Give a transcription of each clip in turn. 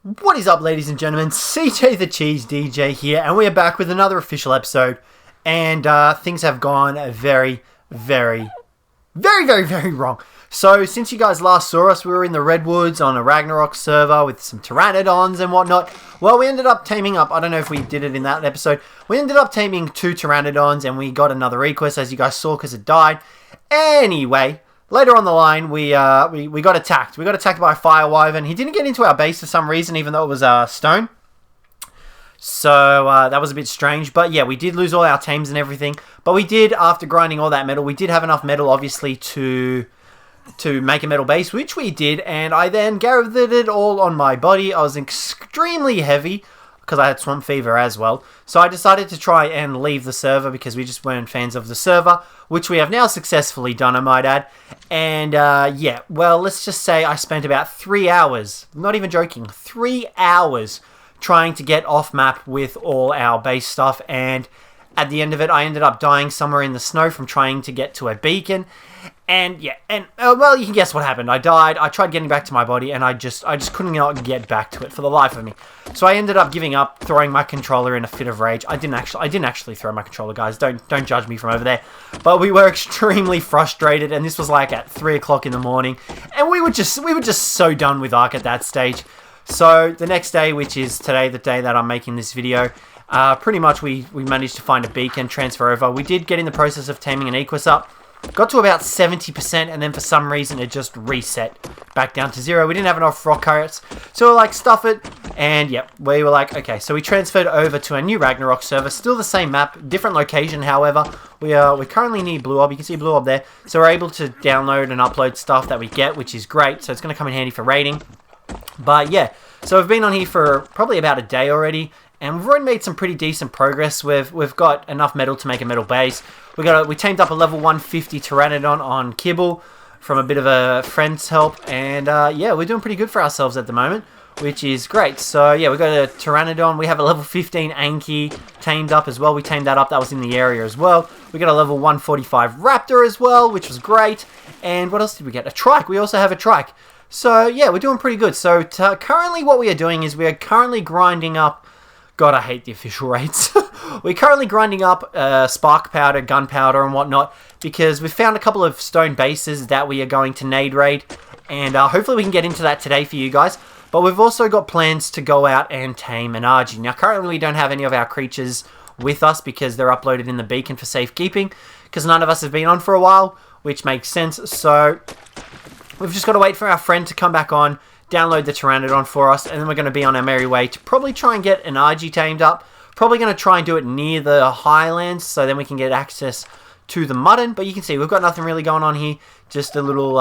What is up, ladies and gentlemen? Cjthecheesedj here, and we are back with another official episode. And things have gone very wrong. So, since you guys last saw us, we were in the Redwoods on a Ragnarok server with some Pteranodons and whatnot. Well, we ended up taming up, I don't know if we did it in that episode, we ended up taming 2 Pteranodons, and we got another request, as you guys saw, because it died. Anyway, later on the line, we got attacked. We got attacked by a fire wyvern. He didn't get into our base for some reason, even though it was stone. So that was a bit strange. But yeah, we did lose all our tames and everything. But we did, after grinding all that metal, we did have enough metal, obviously, to make a metal base, which we did. And I then gathered it all on my body. I was extremely heavy, because I had swamp fever as well. So I decided to try and leave the server because we just weren't fans of the server, which we have now successfully done, I might add. And yeah, well, let's just say I spent about 3 hours, not even joking, 3 hours trying to get off map with all our base stuff. And at the end of it, I ended up dying somewhere in the snow from trying to get to a beacon. And yeah, and well, you can guess what happened. I died. I tried getting back to my body, and I just couldn't not get back to it for the life of me. So I ended up giving up, throwing my controller in a fit of rage. I didn't actually throw my controller, guys. Don't judge me from over there. But we were extremely frustrated, and this was like at 3 o'clock in the morning, and we were just so done with Ark at that stage. So the next day, which is today, the day that I'm making this video, pretty much we managed to find a beacon, transfer over. We did get in the process of taming an Equus up. Got to about 70%, and then for some reason it just reset back down to 0. We didn't have enough rock carrots, so we're like, stuff it. And yep, we were like, okay, so we transferred over to a new Ragnarok server. Still the same map, different location, however. We're currently near Blue Orb. You can see Blue Orb there. So we're able to download and upload stuff that we get, which is great. So it's going to come in handy for raiding. But yeah, so we've been on here for probably about a day already, and we've already made some pretty decent progress. We've got enough metal to make a metal base. We tamed up a level 150 Pteranodon on Kibble from a bit of a friend's help, and yeah, we're doing pretty good for ourselves at the moment, which is great. So yeah, we got a Pteranodon. We have a level 15 Anki tamed up as well. We tamed that up. That was in the area as well. We got a level 145 Raptor as well, which was great. And what else did we get? A Trike. We also have a Trike. So yeah, we're doing pretty good. So currently what we are doing is we are currently grinding up... God, I hate the official rates. We're currently grinding up spark powder, gunpowder, and whatnot, because we've found a couple of stone bases that we are going to nade raid, and hopefully we can get into that today for you guys. But we've also got plans to go out and tame an Argy. Now, currently we don't have any of our creatures with us because they're uploaded in the beacon for safekeeping, because none of us have been on for a while, which makes sense. So we've just got to wait for our friend to come back on, download the Pteranodon for us, and then we're going to be on our merry way to probably try and get an Argy tamed up. Probably going to try and do it near the highlands, so then we can get access to the mutton. But you can see we've got nothing really going on here, just a little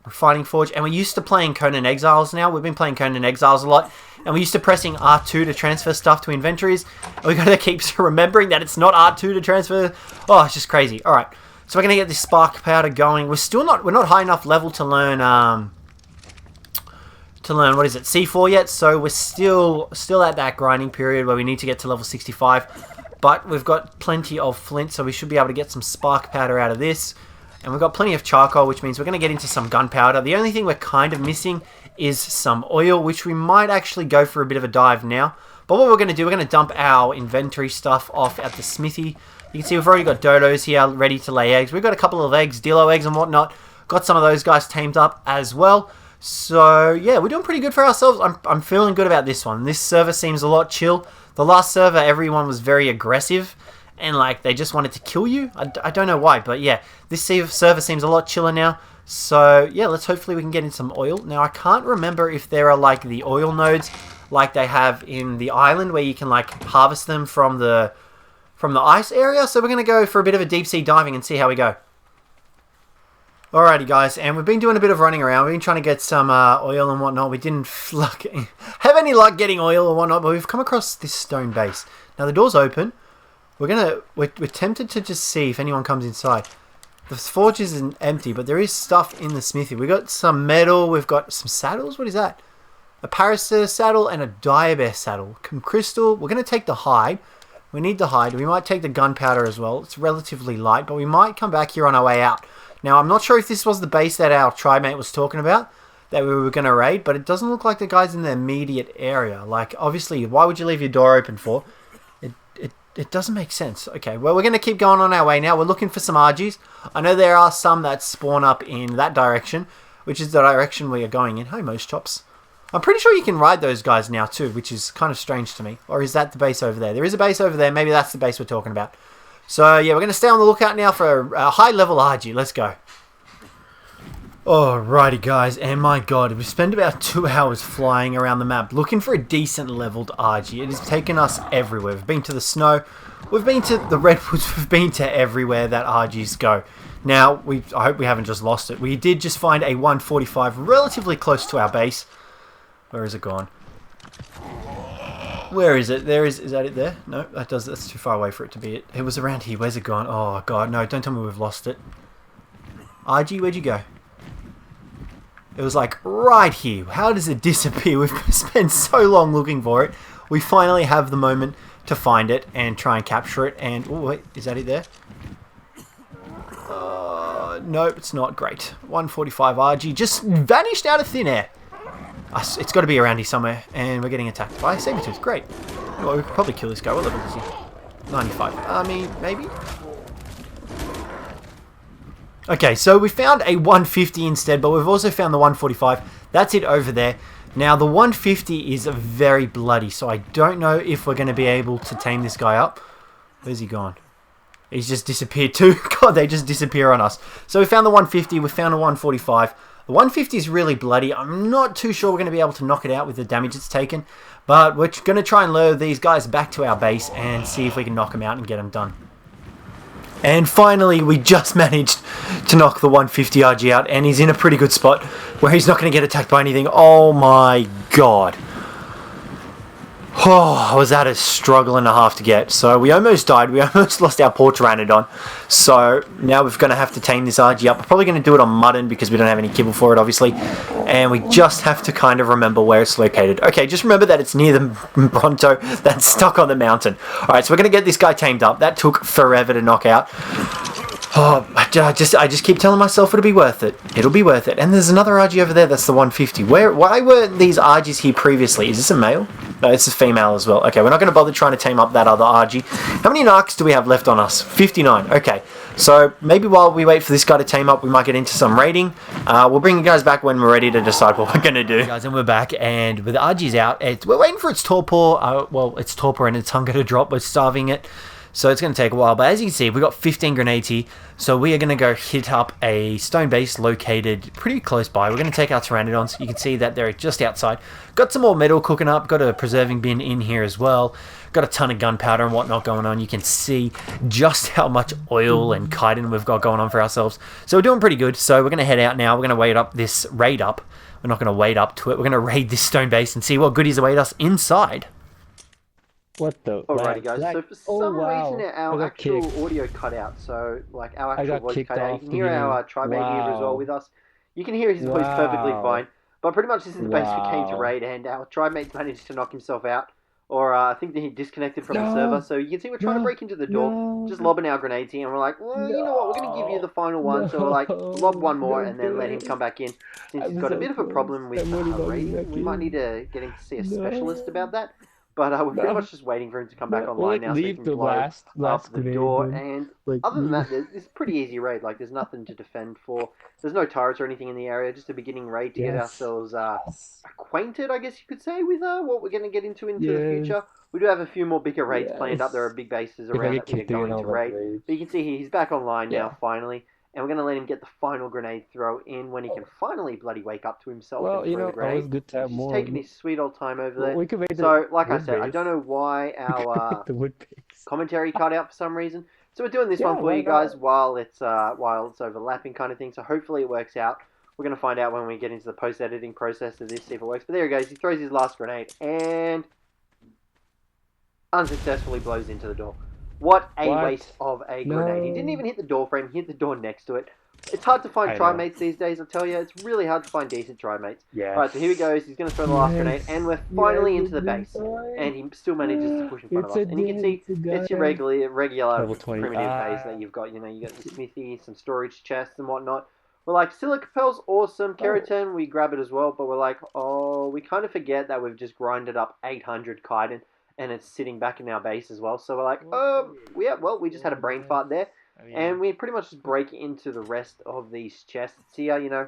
refining forge. And we're used to playing Conan Exiles now. We've been playing Conan Exiles a lot, and we're used to pressing R2 to transfer stuff to inventories. And we've got to keep remembering that it's not R2 to transfer. Oh, it's just crazy. All right, so we're going to get this spark powder going. We're not high enough level to learn what is it, C4 yet, so we're still at that grinding period where we need to get to level 65, but we've got plenty of flint, so we should be able to get some spark powder out of this, and we've got plenty of charcoal, which means we're going to get into some gunpowder. The only thing we're kind of missing is some oil, which we might actually go for a bit of a dive now. But what we're going to do, we're going to dump our inventory stuff off at the smithy. You can see we've already got dodos here ready to lay eggs. We've got a couple of eggs, dillo eggs and whatnot. Got some of those guys tamed up as well. So yeah, we're doing pretty good for ourselves. I'm feeling good about this one. This server seems a lot chill. The last server, everyone was very aggressive, and like they just wanted to kill you. I don't know why, but yeah, this server seems a lot chiller now. So yeah, hopefully we can get in some oil. Now I can't remember if there are like the oil nodes like they have in the island where you can like harvest them from the ice area. So we're gonna go for a bit of a deep sea diving and see how we go. Alrighty guys, and we've been doing a bit of running around. We've been trying to get some oil and whatnot. We didn't have any luck getting oil or whatnot, but we've come across this stone base. Now the door's open. We're tempted to just see if anyone comes inside. The forge isn't empty, but there is stuff in the smithy. We've got some metal, we've got some saddles. What is that? A Parasaur saddle and a Diabear saddle. Some crystal. We're going to take the hide. We need the hide. We might take the gunpowder as well. It's relatively light, but we might come back here on our way out. Now, I'm not sure if this was the base that our tribe mate was talking about. that we were going to raid, but it doesn't look like the guy's in the immediate area. Like, obviously, why would you leave your door open for? It doesn't make sense. Okay, well, we're going to keep going on our way now. We're looking for some Argies. I know there are some that spawn up in that direction, which is the direction we are going in. Hi, Most Chops. I'm pretty sure you can ride those guys now too, which is kind of strange to me. Or is that the base over there? There is a base over there. Maybe that's the base we're talking about. So, yeah, we're going to stay on the lookout now for a high-level Argy. Let's go. Alrighty, guys, and my god, we spent about 2 hours flying around the map looking for a decent leveled Argy. It has taken us everywhere. We've been to the snow, we've been to the redwoods, we've been to everywhere that Argies go. Now, I hope we haven't just lost it. We did just find a 145 relatively close to our base. Where is it gone? Where is it? Is that it there? No, that's too far away for it to be it. It was around here. Where's it gone? Oh god, no, don't tell me we've lost it. Argy, where'd you go? It was like right here. How does it disappear? We've spent so long looking for it. We finally have the moment to find it and try and capture it. And oh wait, is that it there? Nope, it's not. Great. 145 Argy just vanished out of thin air. It's got to be around here somewhere, and we're getting attacked by a saber-tooth. Great. Well, we could probably kill this guy. What level is he? 95. I mean, maybe. Okay, so we found a 150 instead, but we've also found the 145. That's it over there. Now, the 150 is very bloody, so I don't know if we're going to be able to tame this guy up. Where's he gone? He's just disappeared too. God, they just disappear on us. So we found the 150, we found a 145. The 150 is really bloody. I'm not too sure we're going to be able to knock it out with the damage it's taken, but we're going to try and lure these guys back to our base and see if we can knock them out and get them done. And finally, we just managed to knock the 150 Argy out, and he's in a pretty good spot where he's not going to get attacked by anything. Oh my god. Oh, was that a struggle and a half to get. So we almost died. We almost lost our poor Pteranodon. So now we're going to have to tame this Argy up. We're probably going to do it on mutton because we don't have any kibble for it, obviously. And we just have to kind of remember where it's located. Okay, just remember that it's near the Bronto that's stuck on the mountain. Alright, so we're going to get this guy tamed up. That took forever to knock out. Oh, I just keep telling myself it'll be worth it. It'll be worth it. And there's another Argy over there. That's the 150. Why were these Argies here previously? Is this a male? No, it's a female as well. Okay, we're not going to bother trying to tame up that other Argy. How many narcs do we have left on us? 59. Okay, so maybe while we wait for this guy to tame up, we might get into some raiding. We'll bring you guys back when we're ready to decide what we're going to do. Guys, and we're back, and with Argy's out, we're waiting for its torpor. Well, its torpor and its hunger to drop. We're starving it. So it's going to take a while, but as you can see, we've got 15 grenades here, so we are going to go hit up a stone base located pretty close by. We're going to take our Pteranodons. You can see that they're just outside. Got some more metal cooking up, got a preserving bin in here as well, got a ton of gunpowder and whatnot going on. You can see just how much oil and chitin we've got going on for ourselves. So we're doing pretty good, so we're going to head out now. We're going to raid up this raid up. We're not going to wait up to it. We're going to raid this stone base and see what goodies await us inside. What the? Alrighty guys, so for some reason our actual audio cut out, so like our actual voice cut out. You can hear our tribe mate here as well with us. You can hear his voice perfectly fine, but pretty much this is the base we came to raid, and our tribe mate managed to knock himself out, or I think that he disconnected from the server, so you can see we're trying to break into the door, just lobbing our grenades here, and we're like, well, you know what, we're going to give you the final one, so we're like, lob one more, and then let him come back in. Since he's got a bit of a problem with raiding, we might need to get him to see a specialist about that. But we're pretty much just waiting for him to come back online now so we can blow up the door. And other than that, it's a pretty easy raid. Like, there's nothing to defend for. There's no turrets or anything in the area. Just a beginning raid to get ourselves acquainted, I guess you could say, with what we're going to get into the future. We do have a few more bigger raids planned up. There are big bases around that we're going to raid. But you can see here, he's back online now, finally. And we're going to let him get the final grenade throw in when he can finally bloody wake up to himself. Well, you know, always good to have more. He's taking his sweet old time over there. So, like I said, I don't know why our commentary cut out for some reason. So we're doing this one for you guys while it's overlapping kind of thing. So hopefully it works out. We're going to find out when we get into the post-editing process of this, see if it works. But there he goes. He throws his last grenade and unsuccessfully blows into the door. What a waste of a grenade. He didn't even hit the door frame, he hit the door next to it. It's hard to find tribe mates these days, I'll tell you. It's really hard to find decent tribe mates. Alright, so here he goes. He's going to throw the last grenade, and we're finally into the base. And he still manages to push in front of us. And you can see, it's your regular primitive base that you've got. You know, you got the smithy, some storage chests and whatnot. we're like, Silica Pearl's awesome, Keratin, we grab it as well, but we're like, oh, we kind of forget that we've just grinded up 800 chitin, and it's sitting back in our base as well. So we're like, yeah, well, we just had a brain fart there, and we pretty much just break into the rest of these chests here, you know,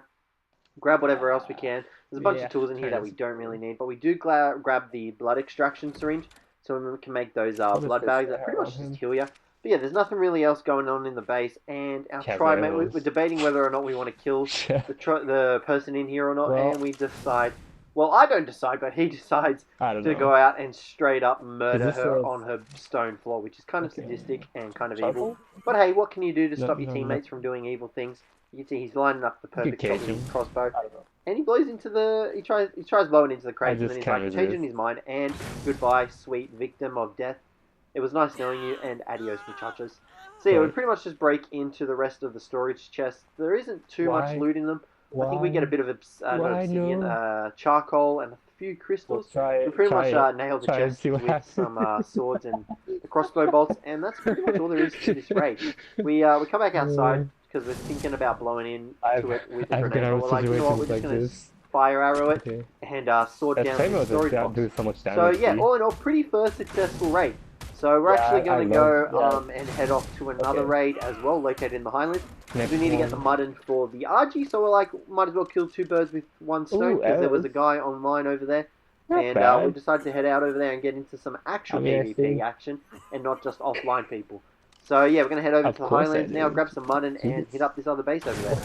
grab whatever else we can. There's a bunch of tools in here that we don't really need, but we do grab the blood extraction syringe, so we can make those blood bags that pretty much just heal you. But yeah, there's nothing really else going on in the base, and our trimate, we're debating whether or not we want to kill the person in here or not, and we decide, well, I don't decide, but he decides to go out and straight up murder her on her stone floor, which is kind of sadistic and kind of evil. But hey, what can you do to stop your teammates from doing evil things? You can see he's lining up the perfect shot with his crossbow, and he blows into the, he tries blowing into the crates, and then he's like, changing his mind, and goodbye, sweet victim of death. It was nice knowing you, and adios, muchachos. So yeah, we pretty much just break into the rest of the storage chests. There isn't too much loot in them. I think we get a bit of obsidian, charcoal, and a few crystals. We pretty much nail the chest with some swords and the crossbow bolts, and that's pretty much all there is to this raid. We come back outside because we're thinking about blowing into it with a grenade. We're like, you know what, we're just going to fire arrow it and sword down the storage box. So yeah, all in all, pretty first successful raid. So we're actually going to go and head off to another raid as well, located in the highlands. We need to get the mutton for the Argy, so we're like, might as well kill two birds with one stone, because there was a guy online over there. And we decided to head out over there and get into some actual PvP action, and not just offline people. So yeah, we're going to head over to the highlands now, grab some mutton, and hit up this other base over there.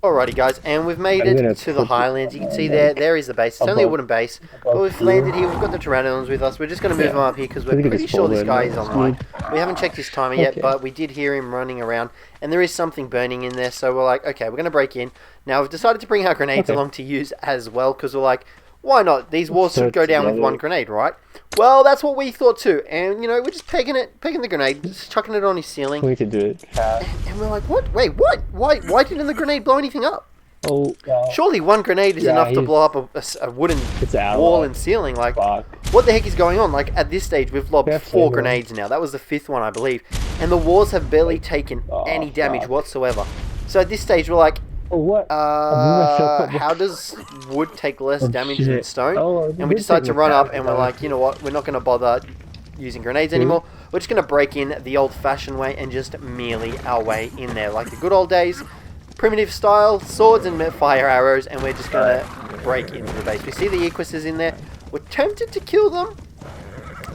Alrighty guys, and we've made it to the highlands. You can see there is the base. It's only a wooden base, but we've landed here. We've got the Pteranodons with us. We're just going to move them up here because we're pretty sure this guy is online. We haven't checked his timer yet, but we did hear him running around, and there is something burning in there, so we're like, okay, we're going to break in. Now we've decided to bring our grenades along to use as well, because we're like, why not? These walls should go down with one grenade, right? Well, that's what we thought too, and you know, we're just pegging the grenade, just chucking it on his ceiling. We could do it. And we're like, what? Wait, what? Why didn't the grenade blow anything up? Oh, surely one grenade is enough to blow up a wooden wall and ceiling. Like, what the heck is going on? Like, at this stage, we've lobbed 4 grenades now. That was the 5th one, I believe, and the walls have barely taken any damage whatsoever. So at this stage, we're like, how does wood take less damage than stone? And we decide to run up, and we're like, you know what, we're not going to bother using grenades anymore. We're just going to break in the old-fashioned way and just melee our way in there, like the good old days, primitive style, swords and fire arrows, and we're just going to break into the base. We see the Equises in there. We're tempted to kill them.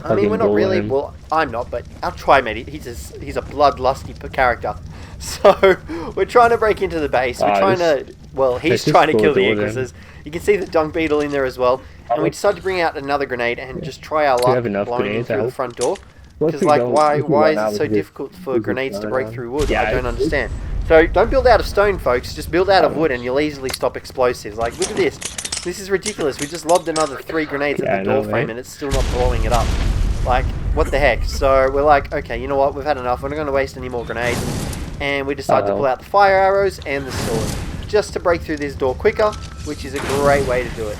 I mean, we're not really, well, I'm not, but our trimate, he's a bloodlusty character. So, we're trying to break into the base. We're trying to, well, he's trying to kill the Equises. You can see the dung beetle in there as well. And we decided to bring out another grenade and just try our luck blowing in through the front door. Because, like, why is it so difficult for grenades to break through wood? I don't understand. So, don't build out of stone, folks. Just build out of wood and you'll easily stop explosives. Like, look at this. This is ridiculous. We just lobbed another 3 grenades at the door frame and it's still not blowing it up. Like, what the heck? So, we're like, okay, you know what? We've had enough. We're not going to waste any more grenades. And we decide to pull out the fire arrows and the sword, just to break through this door quicker, which is a great way to do it.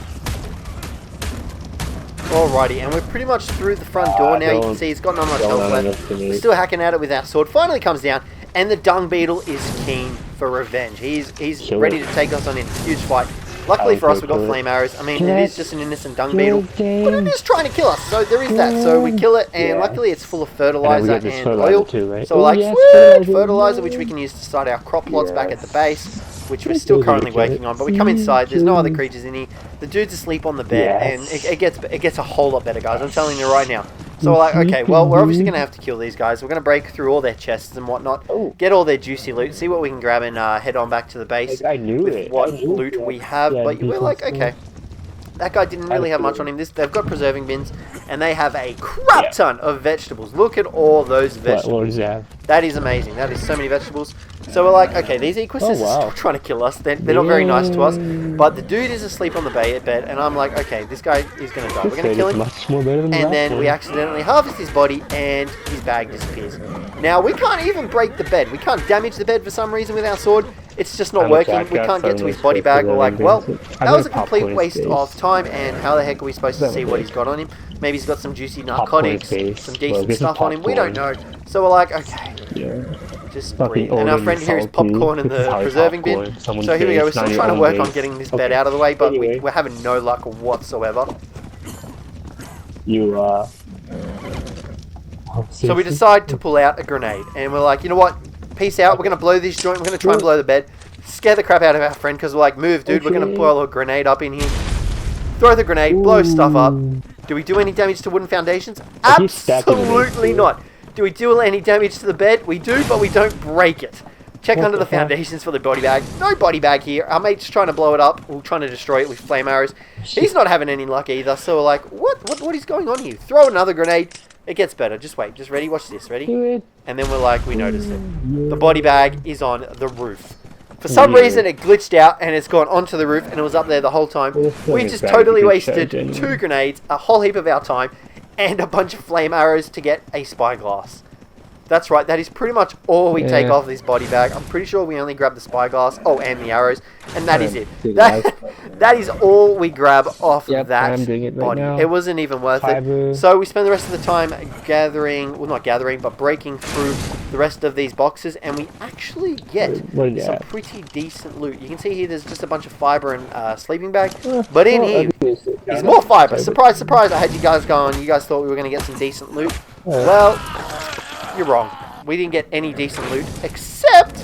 Alrighty, and we're pretty much through the front door now. You can see he's got not much health left. We're still hacking at it with our sword. Finally comes down, and the dung beetle is keen for revenge. He's ready to take us on in a huge fight. Luckily for us, we've got flame arrows. I mean, it is just an innocent dung beetle, but it is trying to kill us, so there is that. So we kill it, and luckily it's full of fertilizer and oil. So we're like, sweet, fertilizer, which we can use to start our crop plots back at the base, which we're still currently working on. But we come inside, there's no other creatures in here. The dude's asleep on the bed, and it gets a whole lot better, guys. I'm telling you right now. So we're like, okay, well, we're obviously going to have to kill these guys. We're going to break through all their chests and whatnot, get all their juicy loot, see what we can grab, and head on back to the base with what loot we have. But we're like, okay, that guy didn't really have much on him. They've got preserving bins, and they have a crap ton of vegetables. Look at all those vegetables. That is amazing. That is so many vegetables. So we're like, okay, these Equises are still trying to kill us. They're not very nice to us. But the dude is asleep on the bed, and I'm like, okay, this guy is going to die. We're going to kill him. And then we accidentally harvest his body, and his bag disappears. Now, we can't even break the bed. We can't damage the bed for some reason with our sword. It's just not working. We can't get to his body bag. We're like, well, that was a complete waste of time, and how the heck are we supposed to see what he's got on him? Maybe he's got some juicy narcotics, some decent stuff on him. We don't know. So we're like, okay, just breathe. And our friend here is popcorn in the preserving bin. So here we go. We're still trying to work on getting this bed out of the way, but we're having no luck whatsoever. So we decide to pull out a grenade, and we're like, you know what? Peace out. We're gonna blow this joint. We're gonna try and blow the bed. Scare the crap out of our friend because we're like, move, dude. We're gonna blow a grenade up in here. Throw the grenade, blow stuff up. Do we do any damage to wooden foundations? Absolutely not. Do we do any damage to the bed? We do, but we don't break it. Check under the foundations for the body bag. No body bag here. Our mate's trying to blow it up. We're trying to destroy it with flame arrows. He's not having any luck either. So we're like, what is going on here? Throw another grenade. It gets better. Just wait. Just ready. Watch this. Ready? And then we're like, we noticed it. The body bag is on the roof. For some reason, it glitched out and it's gone onto the roof and it was up there the whole time. We just totally wasted 2 grenades, a whole heap of our time, and a bunch of flame arrows to get a spyglass. That's right, that is pretty much all we take off this body bag. I'm pretty sure we only grab the spyglass, and the arrows, and that is it. That is all we grab off that body. It wasn't even worth it. So we spend the rest of the time breaking through the rest of these boxes, and we actually get some pretty decent loot. You can see here there's just a bunch of fiber and sleeping bag, but in here is more fiber. Surprise, surprise, I had you guys going, you guys thought we were going to get some decent loot. Well, you're wrong. We didn't get any decent loot except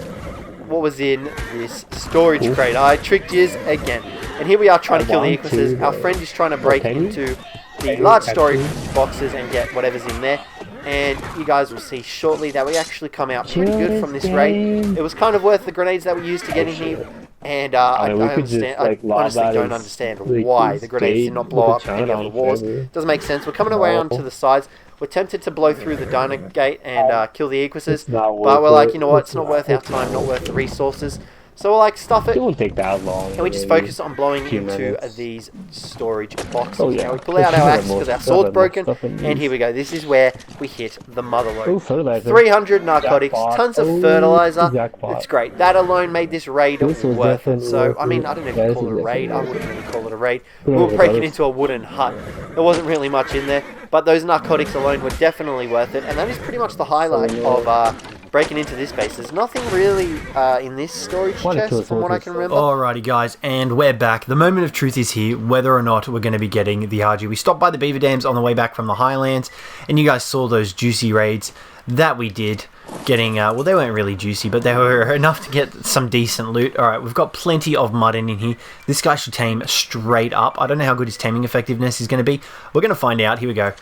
what was in this storage crate. I tricked you again. And here we are trying to kill the Equises. Our friend is trying to break into the large storage boxes and get whatever's in there. And you guys will see shortly that we actually come out pretty good from this raid. It was kind of worth the grenades that we used to get in here. And I honestly don't understand why the grenades did not blow up any of the walls. Doesn't make sense. We're coming around to the sides. We're tempted to blow through the dino gate and kill the Equises, but we're like, you know what, it's not worth our time, not worth the resources. So we're like, stuff it. It won't take that long. And we just focus on blowing into these storage boxes. Now we pull out our axe because our sword's broken, and here we go. This is where we hit the mother load. 300 narcotics, tons of fertilizer. It's great. That alone made this raid worth it. So, I mean, I don't know if you call it a raid. I wouldn't really call it a raid. We were breaking into a wooden hut. There wasn't really much in there, but those narcotics alone were definitely worth it. And that is pretty much the highlight of breaking into this base. There's nothing really in this storage chest from what I can remember. Alrighty guys, and we're back. The moment of truth is here, whether or not we're going to be getting the Argy. We stopped by the beaver dams on the way back from the highlands, and you guys saw those juicy raids that we did. Getting, well, they weren't really juicy, but they were enough to get some decent loot. Alright, we've got plenty of mud in here. This guy should tame straight up. I don't know how good his taming effectiveness is going to be. We're going to find out. Here we go.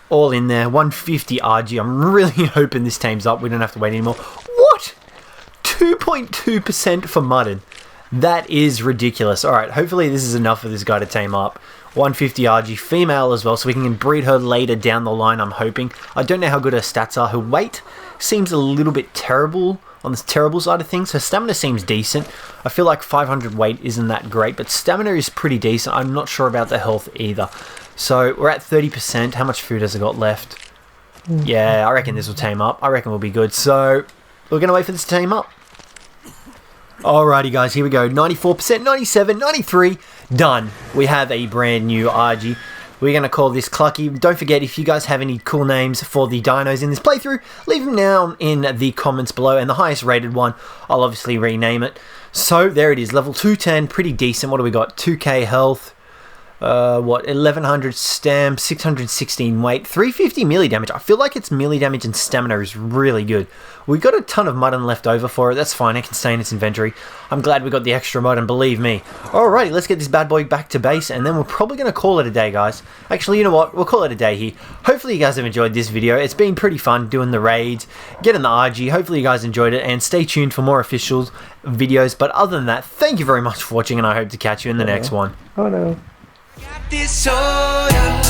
All in there. 150 Argy. I'm really hoping this tames up. We don't have to wait anymore. What? 2.2% for muddin. That is ridiculous. Alright, hopefully this is enough for this guy to tame up. 150 Argy, female as well, so we can breed her later down the line, I'm hoping. I don't know how good her stats are. Her weight seems a little bit terrible, on the terrible side of things. Her stamina seems decent. I feel like 500 weight isn't that great, but stamina is pretty decent. I'm not sure about the health either. So we're at 30%. How much food has it got left? Yeah, I reckon this will tame up. I reckon we'll be good. So we're going to wait for this to tame up. Alrighty guys, here we go. 94%, 97, 93. Done. We have a brand new Argy. We're going to call this Clucky. Don't forget, if you guys have any cool names for the dinos in this playthrough, leave them down in the comments below. And the highest rated one, I'll obviously rename it. So there it is. Level 210. Pretty decent. What do we got? 2k health. 1100 stam, 616 weight, 350 melee damage. I feel like its melee damage and stamina is really good. We got a ton of muddin left over for it. That's fine. It can stay in its inventory. I'm glad we got the extra muddin, believe me. Alrighty, let's get this bad boy back to base, and then we're probably going to call it a day, guys. Actually, you know what? We'll call it a day here. Hopefully you guys have enjoyed this video. It's been pretty fun doing the raids, getting the Argy. Hopefully you guys enjoyed it, and stay tuned for more official videos. But other than that, thank you very much for watching, and I hope to catch you in the next one. Oh no. Got this soda,